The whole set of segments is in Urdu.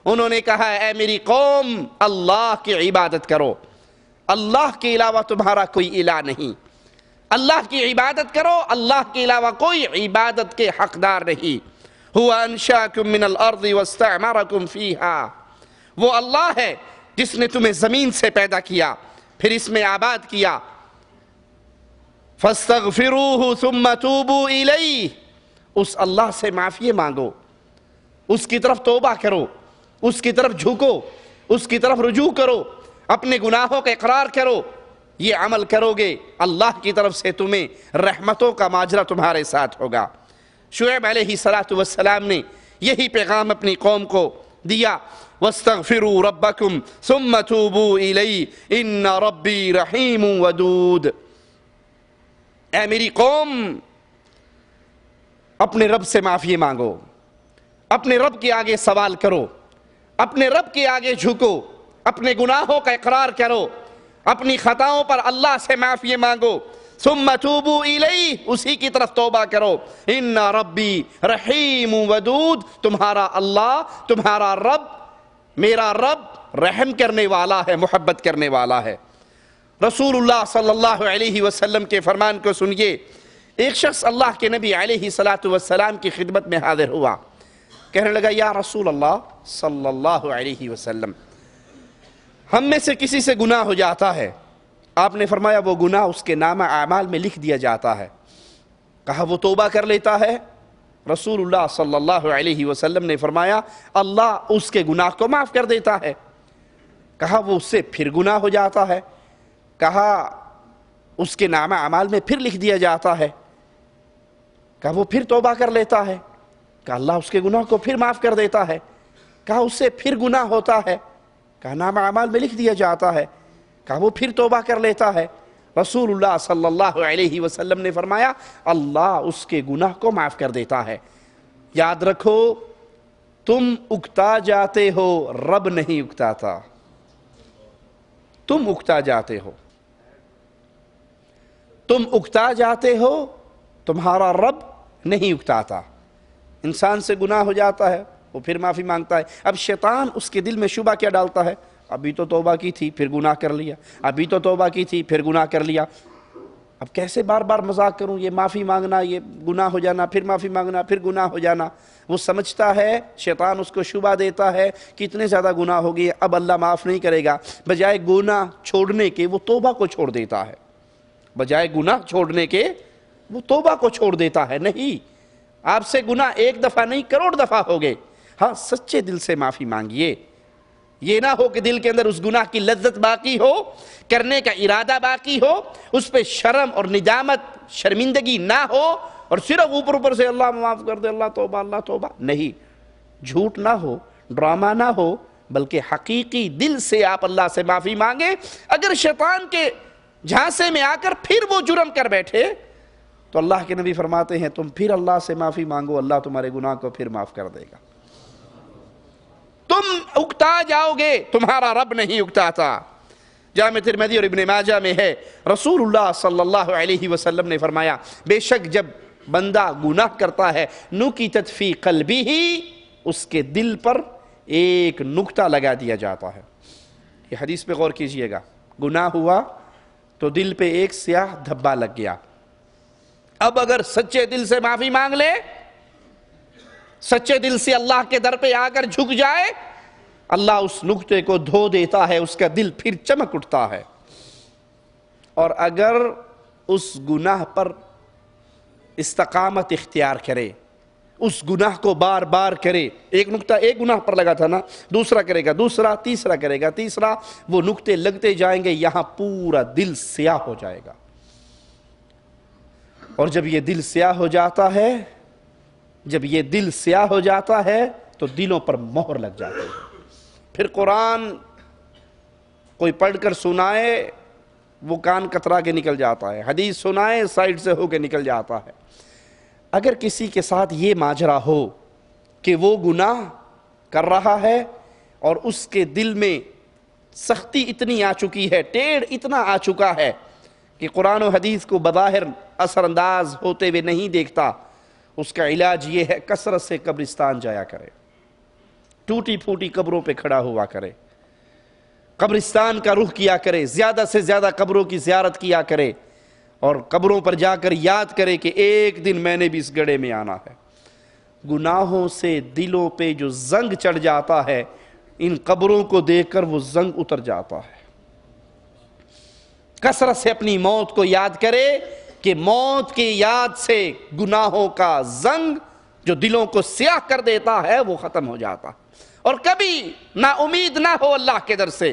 انہوں نے کہا اے میری قوم اللہ کی عبادت کرو، اللہ کے علاوہ تمہارا کوئی الہ نہیں، اللہ کی عبادت کرو، اللہ کے علاوہ کوئی عبادت کے حقدار نہیں۔ هو انشاکم من الارض واستعمرکم فیہا، وہ اللہ ہے جس نے تمہیں زمین سے پیدا کیا پھر اس میں آباد کیا۔ فاستغفروہ ثم توبوا الیہ، اس اللہ سے معافی مانگو، اس کی طرف توبہ کرو، اس کی طرف جھکو، اس کی طرف رجوع کرو، اپنے گناہوں کا اقرار کرو۔ یہ عمل کرو گے اللہ کی طرف سے تمہیں رحمتوں کا ماجرا تمہارے ساتھ ہوگا۔ شعیب علیہ السلام نے یہی پیغام اپنی قوم کو دیا، وَاسْتَغْفِرُوا رَبَّكُمْ ثُمَّ تُوبُوا إِلَيْهِ إِنَّ رَبِّي رَحِيمٌ وَدُودٌ۔ اے میری قوم، اپنے رب سے معافی مانگو، اپنے رب کے آگے سوال کرو، اپنے رب کے آگے جھکو، اپنے گناہوں کا اقرار کرو، اپنی خطاؤں پر اللہ سے معافی مانگو، ثم توبوا الیہ، اسی کی طرف توبہ کرو۔ ان ربی رحیم ودود، تمہارا اللہ، تمہارا رب، میرا رب رحم کرنے والا ہے، محبت کرنے والا ہے۔ رسول اللہ صلی اللہ علیہ وسلم کے فرمان کو سنیے۔ ایک شخص اللہ کے نبی علیہ السلام کی خدمت میں حاضر ہوا، کہنے لگا یا رسول اللہ صلی اللہ علیہ وسلم، ہم میں سے کسی سے گناہ ہو جاتا ہے، آپ نے فرمایا وہ گناہ اس کے نامہ اعمال میں لکھ دیا جاتا ہے، کہا وہ توبہ کر لیتا ہے؟ رسول اللہ صلی اللہ علیہ وسلم نے فرمایا اللہ اس کے گناہ کو معاف کر دیتا ہے۔ کہا وہ اس سے پھر گناہ ہو جاتا ہے؟ کہا اس کے نامہ اعمال میں پھر لکھ دیا جاتا ہے؟ کہا وہ پھر توبہ کر لیتا ہے؟ کہا اللہ اس کے گناہ کو پھر معاف کر دیتا ہے؟ کہا اس سے پھر گناہ ہوتا ہے؟ کہا نامہ اعمال میں لکھ دیا جاتا ہے؟ کہا وہ پھر توبہ کر لیتا ہے؟ رسول اللہ صلی اللہ علیہ وسلم نے فرمایا اللہ اس کے گناہ کو معاف کر دیتا ہے۔ یاد رکھو تم اکتا جاتے ہو، رب نہیں اکتاتا، تم اکتا جاتے ہو، تم اکتا جاتے ہو، تمہارا رب نہیں اکتاتا۔ انسان سے گناہ ہو جاتا ہے وہ پھر معافی مانگتا ہے۔ اب شیطان اس کے دل میں شبہ کیا ڈالتا ہے؟ ابھی تو توبہ کی تھی پھر گناہ کر لیا، ابھی تو توبہ کی تھی پھر گناہ کر لیا، اب کیسے بار بار مذاق کروں، یہ معافی مانگنا، یہ گناہ ہو جانا، پھر معافی مانگنا، پھر گناہ ہو جانا۔ وہ سمجھتا ہے، شیطان اس کو شبہ دیتا ہے کہ اتنے زیادہ گناہ ہو گئے اب اللہ معاف نہیں کرے گا، بجائے گناہ چھوڑنے کے وہ توبہ کو چھوڑ دیتا ہے، بجائے گناہ چھوڑنے کے وہ توبہ کو چھوڑ دیتا ہے۔ نہیں، آپ سے گناہ ایک دفعہ نہیں کروڑ دفعہ ہو گئے، ہاں سچے دل سے معافی مانگیے۔ یہ نہ ہو کہ دل کے اندر اس گناہ کی لذت باقی ہو، کرنے کا ارادہ باقی ہو، اس پہ شرم اور ندامت، شرمندگی نہ ہو، اور صرف اوپر سے اللہ معاف کر دے، اللہ توبہ، اللہ توبہ۔ نہیں، جھوٹ نہ ہو، ڈرامہ نہ ہو، بلکہ حقیقی دل سے آپ اللہ سے معافی مانگے۔ اگر شیطان کے جھانسے میں آ کر پھر وہ جرم کر بیٹھے تو اللہ کے نبی فرماتے ہیں تم پھر اللہ سے معافی مانگو، اللہ تمہارے گناہ کو پھر معاف کر دے گا۔ تم اکتا جاؤ گے، تمہارا رب نہیں اکتاتا۔ جامع ترمذی اور ابن ماجہ میں ہے رسول اللہ صلی اللہ علیہ وسلم نے فرمایا بے شک جب بندہ گناہ کرتا ہے نُکِتَتْ فِي قَلْبِهِ، اس کے دل پر ایک نکتہ لگا دیا جاتا ہے۔ یہ حدیث پہ غور کیجئے گا، گناہ ہوا تو دل پہ ایک سیاہ دھبا لگ گیا۔ اب اگر سچے دل سے معافی مانگ لے، سچے دل سے اللہ کے در پہ آ کر جھک جائے، اللہ اس نکتے کو دھو دیتا ہے، اس کا دل پھر چمک اٹھتا ہے۔ اور اگر اس گناہ پر استقامت اختیار کرے، اس گناہ کو بار بار کرے، ایک نکتہ ایک گناہ پر لگا تھا نا، دوسرا کرے گا، دوسرا، تیسرا کرے گا، تیسرا، وہ نکتے لگتے جائیں گے، یہاں پورا دل سیاہ ہو جائے گا۔ اور جب یہ دل سیاہ ہو جاتا ہے، جب یہ دل سیاہ ہو جاتا ہے تو دلوں پر مہر لگ جاتی ہے۔ پھر قرآن کوئی پڑھ کر سنائے وہ کان کترا کے نکل جاتا ہے، حدیث سنائے سائیڈ سے ہو کے نکل جاتا ہے۔ اگر کسی کے ساتھ یہ ماجرا ہو کہ وہ گناہ کر رہا ہے اور اس کے دل میں سختی اتنی آ چکی ہے، ٹیڑھ اتنا آ چکا ہے کہ قرآن و حدیث کو بظاہر اثر انداز ہوتے ہوئے نہیں دیکھتا، اس کا علاج یہ ہے کثرت سے قبرستان جایا کرے، ٹوٹی پھوٹی قبروں پہ کھڑا ہوا کرے، قبرستان کا رخ کیا کرے، زیادہ سے زیادہ قبروں کی زیارت کیا کرے، اور قبروں پر جا کر یاد کرے کہ ایک دن میں نے بھی اس گڑھے میں آنا ہے۔ گناہوں سے دلوں پہ جو زنگ چڑھ جاتا ہے، ان قبروں کو دیکھ کر وہ زنگ اتر جاتا ہے۔ کثرت سے اپنی موت کو یاد کرے کہ موت کی یاد سے گناہوں کا زنگ جو دلوں کو سیاہ کر دیتا ہے وہ ختم ہو جاتا ہے۔ اور کبھی نا امید نہ ہو اللہ کے در سے،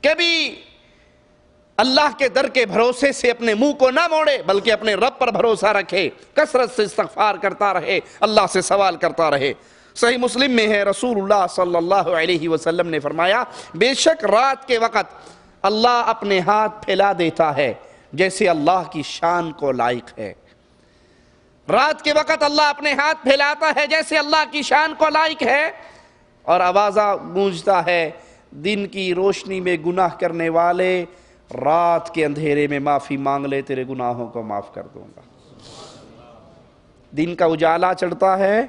کبھی اللہ کے در کے بھروسے سے اپنے منہ کو نہ موڑے، بلکہ اپنے رب پر بھروسہ رکھے، کثرت سے استغفار کرتا رہے، اللہ سے سوال کرتا رہے۔ صحیح مسلم میں ہے، رسول اللہ صلی اللہ علیہ وسلم نے فرمایا، بے شک رات کے وقت اللہ اپنے ہاتھ پھیلا دیتا ہے جیسے اللہ کی شان کو لائق ہے۔ رات کے وقت اللہ اپنے ہاتھ پھیلاتا ہے جیسے اللہ کی شان کو لائق ہے، اور آوازہ گونجتا ہے، دن کی روشنی میں گناہ کرنے والے رات کے اندھیرے میں معافی مانگ لے، تیرے گناہوں کو معاف کر دوں گا۔ دن کا اجالا چڑھتا ہے،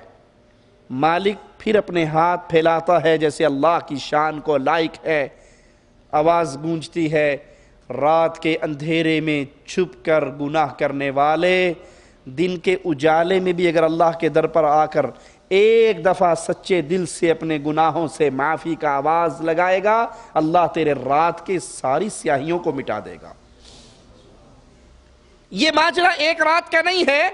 مالک پھر اپنے ہاتھ پھیلاتا ہے جیسے اللہ کی شان کو لائق ہے، آواز گونجتی ہے، رات کے اندھیرے میں چھپ کر گناہ کرنے والے دن کے اجالے میں بھی اگر اللہ کے در پر آ کر ایک دفعہ سچے دل سے اپنے گناہوں سے معافی کا آواز لگائے گا، اللہ تیرے رات کے ساری سیاہیوں کو مٹا دے گا۔ یہ ماجرا ایک رات کا نہیں ہے،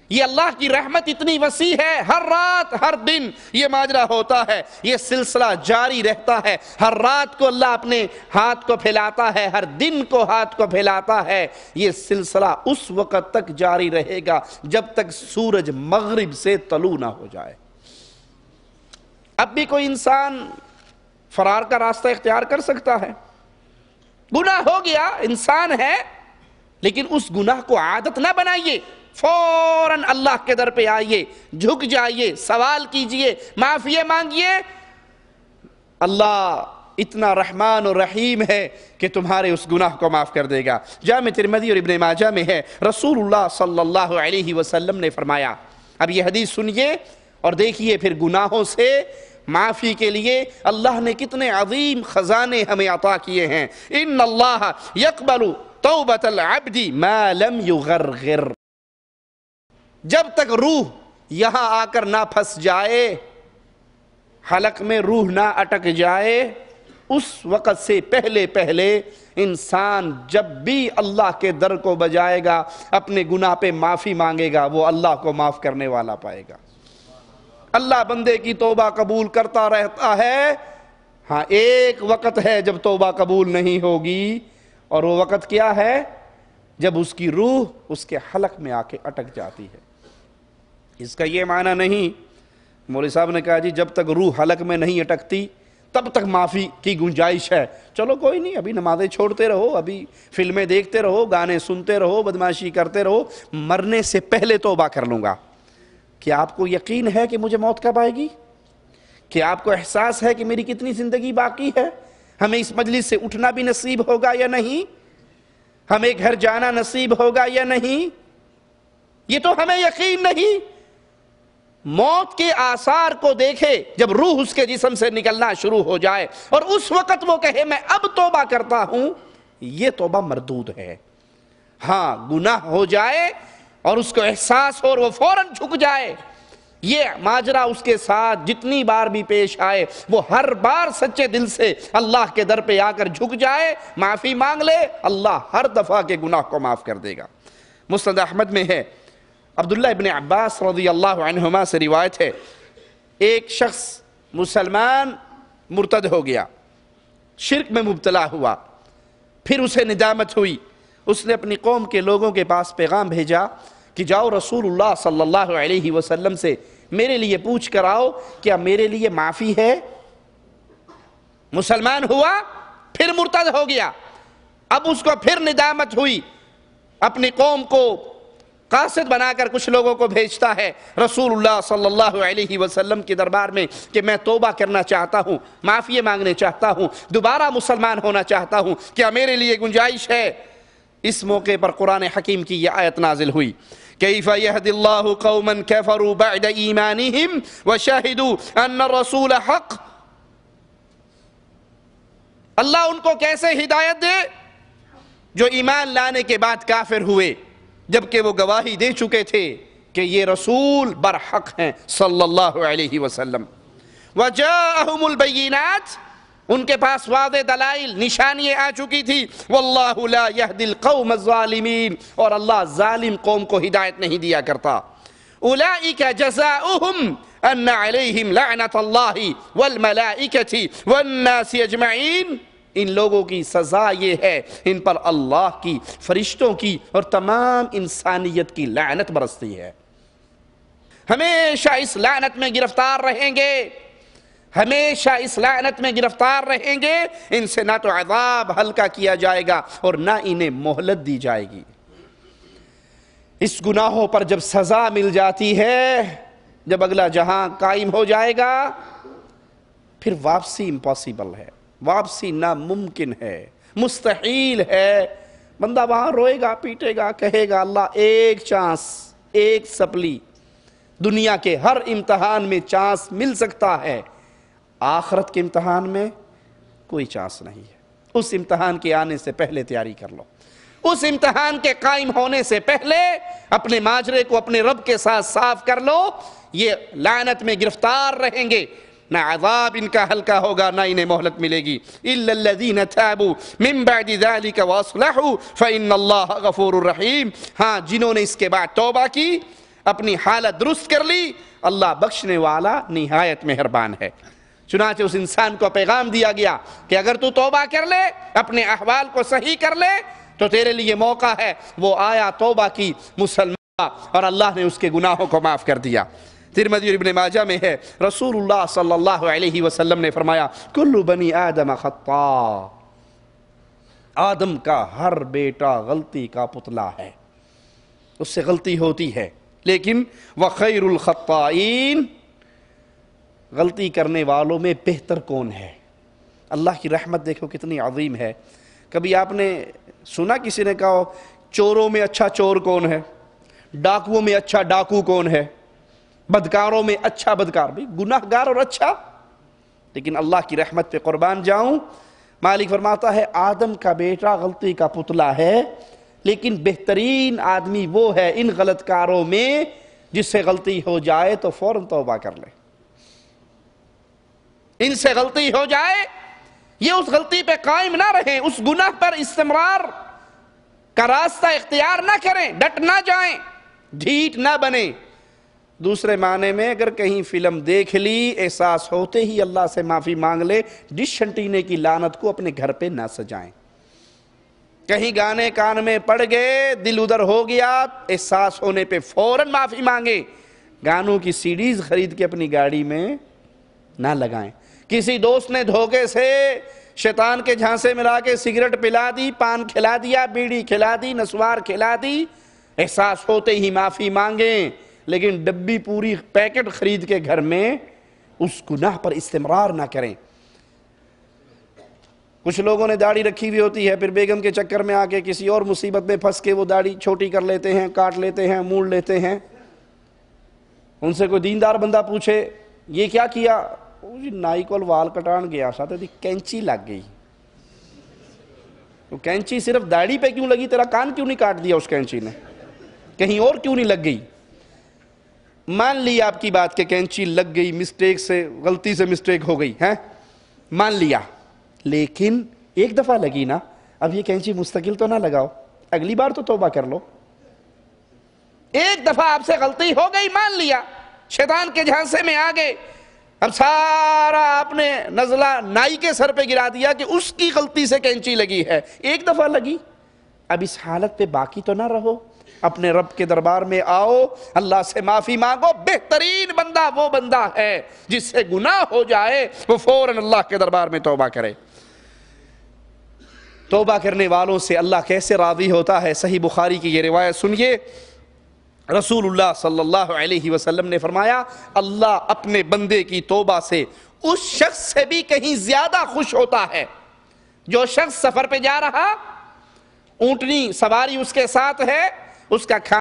یہ اللہ کی رحمت اتنی وسیع ہے، ہر رات ہر دن یہ ماجرا ہوتا ہے، یہ سلسلہ جاری رہتا ہے۔ ہر رات کو اللہ اپنے ہاتھ کو پھیلاتا ہے، ہر دن کو ہاتھ کو پھیلاتا ہے۔ یہ سلسلہ اس وقت تک جاری رہے گا جب تک سورج مغرب سے طلوع نہ ہو جائے۔ اب بھی کوئی انسان فرار کا راستہ اختیار کر سکتا ہے، گناہ ہو گیا، انسان ہے، لیکن اس گناہ کو عادت نہ بنائیے، فوراً اللہ کے در پہ آئیے، جھک جائیے، سوال کیجئے، معافی مانگیے۔ اللہ اتنا رحمان و رحیم ہے کہ تمہارے اس گناہ کو معاف کر دے گا۔ جامع ترمذی اور ابن ماجہ میں ہے، رسول اللہ صلی اللہ علیہ وسلم نے فرمایا، اب یہ حدیث سنیے اور دیکھیے پھر گناہوں سے معافی کے لیے اللہ نے کتنے عظیم خزانے ہمیں عطا کیے ہیں۔ ان اللہ یقبل توبۃ العبد ما لم یغرغر، جب تک روح یہاں آ کر نہ پھنس جائے، حلق میں روح نہ اٹک جائے، اس وقت سے پہلے انسان جب بھی اللہ کے در کو بجائے گا، اپنے گناہ پہ معافی مانگے گا، وہ اللہ کو معاف کرنے والا پائے گا۔ اللہ بندے کی توبہ قبول کرتا رہتا ہے، ہاں ایک وقت ہے جب توبہ قبول نہیں ہوگی، اور وہ وقت کیا ہے؟ جب اس کی روح اس کے حلق میں آ کے اٹک جاتی ہے۔ اس کا یہ معنی نہیں، مولوی صاحب نے کہا جی جب تک روح حلق میں نہیں اٹکتی تب تک معافی کی گنجائش ہے، چلو کوئی نہیں، ابھی نمازیں چھوڑتے رہو، ابھی فلمیں دیکھتے رہو، گانے سنتے رہو، بدمعاشی کرتے رہو، مرنے سے پہلے توبہ کر لوں گا۔ کیا آپ کو یقین ہے کہ مجھے موت کب آئے گی؟ کیا آپ کو احساس ہے کہ میری کتنی زندگی باقی ہے؟ ہمیں اس مجلس سے اٹھنا بھی نصیب ہوگا یا نہیں؟ ہمیں گھر جانا نصیب ہوگا یا نہیں؟ یہ تو ہمیں یقین نہیں۔ موت کے آثار کو دیکھے جب روح اس کے جسم سے نکلنا شروع ہو جائے اور اس وقت وہ کہے میں اب توبہ کرتا ہوں، یہ توبہ مردود ہے۔ ہاں گناہ ہو جائے اور اس کو احساس ہو اور وہ فوراً جھک جائے، یہ ماجرا اس کے ساتھ جتنی بار بھی پیش آئے وہ ہر بار سچے دل سے اللہ کے در پہ آ کر جھک جائے، معافی مانگ لے، اللہ ہر دفعہ کے گناہ کو معاف کر دے گا۔ مسند احمد میں ہے، عبداللہ ابن عباس رضی اللہ عنہما سے روایت ہے، ایک شخص مسلمان مرتد ہو گیا، شرک میں مبتلا ہوا، پھر اسے ندامت ہوئی، اس نے اپنی قوم کے لوگوں کے پاس پیغام بھیجا کہ جاؤ رسول اللہ صلی اللہ علیہ وسلم سے میرے لیے پوچھ کر آؤ کیا میرے لیے معافی ہے۔ مسلمان ہوا پھر مرتد ہو گیا، اب اس کو پھر ندامت ہوئی، اپنی قوم کو قاصد بنا کر کچھ لوگوں کو بھیجتا ہے رسول اللہ صلی اللہ علیہ وسلم کے دربار میں کہ میں توبہ کرنا چاہتا ہوں، معافی مانگنے چاہتا ہوں، دوبارہ مسلمان ہونا چاہتا ہوں، کیا میرے لیے گنجائش ہے؟ اس موقع پر قرآن حکیم کی یہ آیت نازل ہوئی، کیف یہدی اللہ قوما کفروا بعد ایمانہم وشہدوا ان الرسول حق اللہ ان کو کیسے ہدایت دے؟ جو ایمان لانے کے بعد کافر ہوئے، جبکہ وہ گواہی دے چکے تھے کہ یہ رسول برحق ہیں صلی اللہ علیہ وسلم۔ وَجَاءَهُمُ الْبَيِّنَاتِ، ان کے پاس واضح دلائل نشانیاں آ چکی تھی۔ وَاللَّهُ لَا يَهْدِي الْقَوْمَ الظَّالِمِينَ، اور اللہ ظالم قوم کو ہدایت نہیں دیا کرتا۔ أُولَئِكَ جَزَاؤُهُمْ أَنَّ عَلَيْهِمْ لَعْنَةَ اللَّهِ وَالْمَلَائِكَةِ وَالنَّاسِ أَجْمَعِينَ، ان لوگوں کی سزا یہ ہے، ان پر اللہ کی، فرشتوں کی اور تمام انسانیت کی لعنت برستی ہے۔ ہمیشہ اس لعنت میں گرفتار رہیں گے، ہمیشہ اس لعنت میں گرفتار رہیں گے۔ ان سے نہ تو عذاب ہلکا کیا جائے گا اور نہ انہیں مہلت دی جائے گی۔ اس گناہوں پر جب سزا مل جاتی ہے، جب اگلا جہاں قائم ہو جائے گا، پھر واپسی امپاسبل ہے، واپسی ناممکن ہے، مستحیل ہے۔ بندہ وہاں روئے گا، پیٹے گا، کہے گا اللہ ایک چانس، ایک سپلی۔ دنیا کے ہر امتحان میں چانس مل سکتا ہے، آخرت کے امتحان میں کوئی چانس نہیں ہے۔ اس امتحان کے آنے سے پہلے تیاری کر لو، اس امتحان کے قائم ہونے سے پہلے اپنے ماجرے کو اپنے رب کے ساتھ صاف کر لو۔ یہ لعنت میں گرفتار رہیں گے، نہ عذاب ان کا ہلکا ہوگا، نہ انہیں مہلت ملے گی۔ إِلَّا الَّذِينَ تَابُوا مِن بَعْدِ ذَلِكَ وَأَصْلَحُوا فَإِنَّ اللَّهَ غَفُورٌ رَحِيمٌ، ہاں جنہوں نے اس کے بعد توبہ کی، اپنی حالت درست کر لی، اللہ بخشنے والا نہایت مہربان ہے۔ چنانچہ اس انسان کو پیغام دیا گیا کہ اگر تو توبہ کر لے، اپنے احوال کو صحیح کر لے، تو تیرے لیے موقع ہے۔ وہ آیا، توبہ کی، مسلمان، اور اللہ نے اس کے گناہوں کو معاف کر دیا۔ ترمذی اور ابن ماجہ میں ہے، رسول اللہ صلی اللہ علیہ وسلم نے فرمایا کل بنی آدم خطاء، آدم کا ہر بیٹا غلطی کا پتلا ہے، اس سے غلطی ہوتی ہے، لیکن وخیر الخطائین، غلطی کرنے والوں میں بہتر کون ہے؟ اللہ کی رحمت دیکھو کتنی عظیم ہے۔ کبھی آپ نے سنا کسی نے کہا چوروں میں اچھا چور کون ہے، ڈاکوؤں میں اچھا ڈاکو کون ہے، بدکاروں میں اچھا بدکار؟ بھی گناہ گار اور اچھا؟ لیکن اللہ کی رحمت پہ قربان جاؤں، مالک فرماتا ہے آدم کا بیٹا غلطی کا پتلا ہے، لیکن بہترین آدمی وہ ہے ان غلط کاروں میں جس سے غلطی ہو جائے تو فوراً توبہ کر لے۔ ان سے غلطی ہو جائے، یہ اس غلطی پہ قائم نہ رہیں، اس گناہ پر استمرار کا راستہ اختیار نہ کریں، ڈٹ نہ جائیں، ڈھیٹ نہ بنیں۔ دوسرے معنی میں اگر کہیں فلم دیکھ لی، احساس ہوتے ہی اللہ سے معافی مانگ لے، ڈش انٹینے کی لعنت کو اپنے گھر پہ نہ سجائیں۔ کہیں گانے کان میں پڑ گئے، دل ادھر ہو گیا، احساس ہونے پہ فوراً معافی مانگیں۔ گانوں کی سیڈیز خرید کے اپنی گاڑی میں نہ لگائیں۔ کسی دوست نے دھوکے سے شیطان کے جھانسے میں لا کے سگریٹ پلا دی، پان کھلا دیا، بیڑی کھلا دی، نسوار کھلا دی، احساس ہوتے ہی معافی مانگیں، لیکن ڈبی پوری پیکٹ خرید کے گھر میں اس گناہ پر استمرار نہ کریں۔ کچھ لوگوں نے داڑھی رکھی ہوئی ہوتی ہے، پھر بیگم کے چکر میں آ کے کسی اور مصیبت میں پھنس کے وہ داڑھی چھوٹی کر لیتے ہیں، کاٹ لیتے ہیں، موڑ لیتے ہیں۔ ان سے کوئی دیندار بندہ پوچھے یہ کیا کیا؟ نائی کول وال کٹان گیا ساتھ دی کینچی لگ گئی۔ تو کینچی صرف داڑھی پہ کیوں لگی؟ تیرا کان کیوں نہیں کاٹ دیا اس کینچی نے؟ کہیں اور کیوں نہیں لگ گئی؟ مان لی آپ کی بات کہ کینچی لگ گئی، مسٹیک سے، غلطی سے مسٹیک ہو گئی ہے، مان لیا، لیکن ایک دفعہ لگی نا، اب یہ کینچی مستقل تو نہ لگاؤ، اگلی بار تو توبہ کر لو۔ ایک دفعہ آپ سے غلطی ہو گئی، مان لیا، شیطان کے جھانسے میں آ گئے، اب سارا آپ نے نزلہ نائی کے سر پہ گرا دیا کہ اس کی غلطی سے کینچی لگی ہے۔ ایک دفعہ لگی، اب اس حالت پہ باقی تو نہ رہو، اپنے رب کے دربار میں آؤ، اللہ سے معافی مانگو۔ بہترین بندہ وہ بندہ ہے جس سے گناہ ہو جائے وہ فوراً اللہ کے دربار میں توبہ کرے۔ توبہ کرنے والوں سے اللہ کیسے راضی ہوتا ہے؟ صحیح بخاری کی یہ روایت سنیے، رسول اللہ صلی اللہ علیہ وسلم نے فرمایا اللہ اپنے بندے کی توبہ سے اس شخص سے بھی کہیں زیادہ خوش ہوتا ہے۔ جو شخص سفر پہ جا رہا، اونٹنی سواری اس کے ساتھ ہے، اس کا کھانا